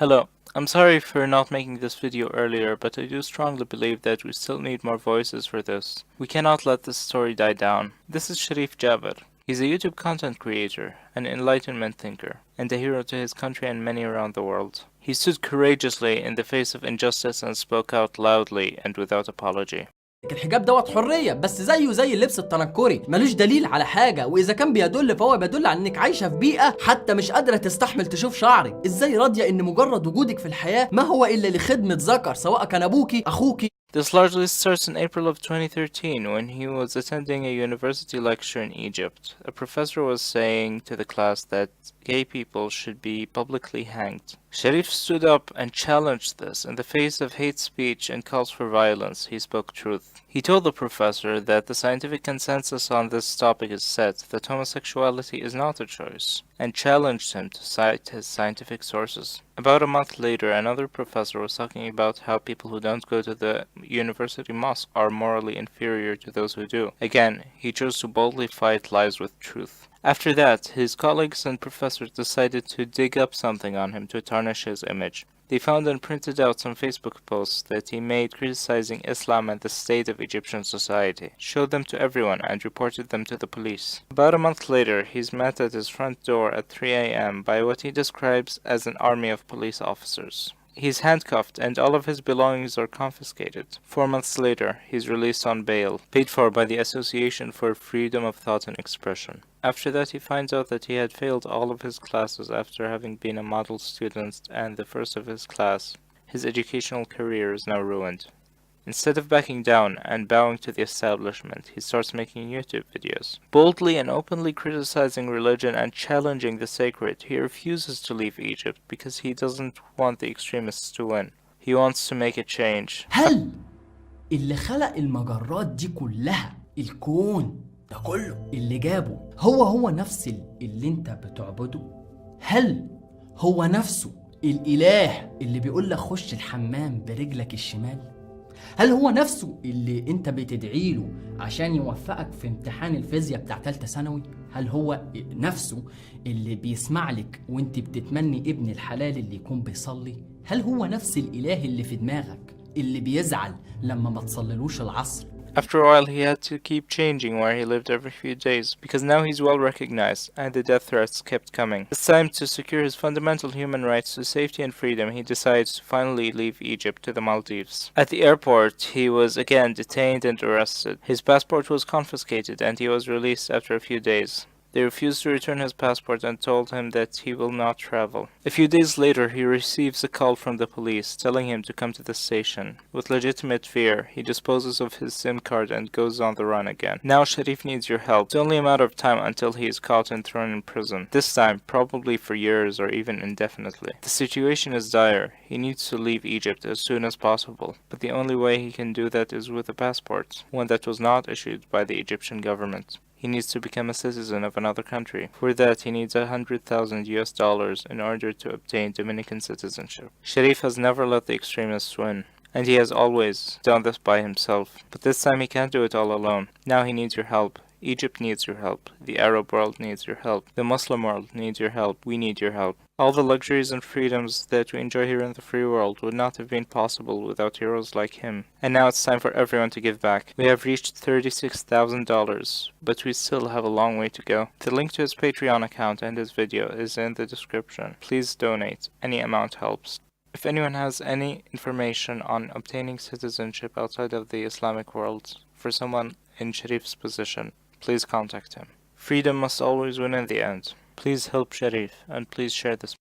Hello, I'm sorry for not making this video earlier, but I do strongly believe that we still need more voices for this. We cannot let this story die down. This is Sherif Gaber. He's a YouTube content creator, an enlightenment thinker, and a hero to his country and many around the world. He stood courageously in the face of injustice and spoke out loudly and without apology. الحجاب دوت حرية بس زيه زي اللبس التنكري ملوش دليل على حاجة، وإذا كان بيدل فهو بيدل على إنك عايشة في بيئة حتى مش قادرة تستحمل تشوف شعرك. إزاي راضية إن مجرد وجودك في الحياة ما هو إلا لخدمة ذكر، سواء كان أبوكي أخوكي. This largely starts in April of 2013 when he was attending a university lecture in Egypt. A professor was saying to the class that gay people should be publicly hanged. Sherif stood up and challenged this. In the face of hate speech and calls for violence, he spoke truth. He told the professor that the scientific consensus on this topic is set, that homosexuality is not a choice, and challenged him to cite his scientific sources. About a month later, another professor was talking about how people who don't go to the university mosque are morally inferior to those who do. Again, he chose to boldly fight lies with truth. After that, his colleagues and professors decided to dig up something on him to tarnish his image. They found and printed out some Facebook posts that he made criticizing Islam and the state of Egyptian society, showed them to everyone, and reported them to the police. About a month later, he's met at his front door at 3 a.m. by what he describes as an army of police officers. He's handcuffed and all of his belongings are confiscated. 4 months later, he's released on bail, paid for by the Association for Freedom of Thought and Expression. After that, he finds out that he had failed all of his classes after having been a model student and the first of his class. His educational career is now ruined. Instead of backing down and bowing to the establishment, he starts making YouTube videos. Boldly and openly criticizing religion and challenging the sacred, he refuses to leave Egypt because he doesn't want the extremists to win. He wants to make a change. هل اللي خلق المجرات دي كلها، الكون ده كله اللي جابه، هو نفس اللي انت بتعبده؟ هل هو نفسه الإله اللي بيقول لك خش الحمام برجلك الشمال؟ هل هو نفسه اللي انت بتدعي له عشان يوفقك في امتحان الفيزياء بتاع ثالثه ثانوي؟ هل هو نفسه اللي بيسمع لك وانت بتتمني ابن الحلال اللي يكون بيصلي؟ هل هو نفس الاله اللي في دماغك اللي بيزعل لما ما تصليلوش العصر؟ After a while, he had to keep changing where he lived every few days, because now he's well recognized, and the death threats kept coming. This time, to secure his fundamental human rights to safety and freedom, he decides to finally leave Egypt to the Maldives. At the airport, he was again detained and arrested. His passport was confiscated, and he was released after a few days. They refused to return his passport and told him that he will not travel. A few days later, he receives a call from the police telling him to come to the station. With legitimate fear, he disposes of his SIM card and goes on the run again. Now Sherif needs your help. It's only a matter of time until he is caught and thrown in prison. This time, probably for years or even indefinitely. The situation is dire. He needs to leave Egypt as soon as possible. But the only way he can do that is with a passport, one that was not issued by the Egyptian government. He needs to become a citizen of another country. For that, he needs $100,000 in order to obtain Dominican citizenship. Sherif has never let the extremists win, and he has always done this by himself. But this time he can't do it all alone. Now he needs your help. Egypt needs your help. The Arab world needs your help. The Muslim world needs your help. We need your help. All the luxuries and freedoms that we enjoy here in the free world would not have been possible without heroes like him. And now it's time for everyone to give back. We have reached $36,000, but we still have a long way to go. The link to his Patreon account and his video is in the description. Please donate. Any amount helps. If anyone has any information on obtaining citizenship outside of the Islamic world for someone in Sherif's position, please contact him. Freedom must always win in the end. Please help Sherif and please share this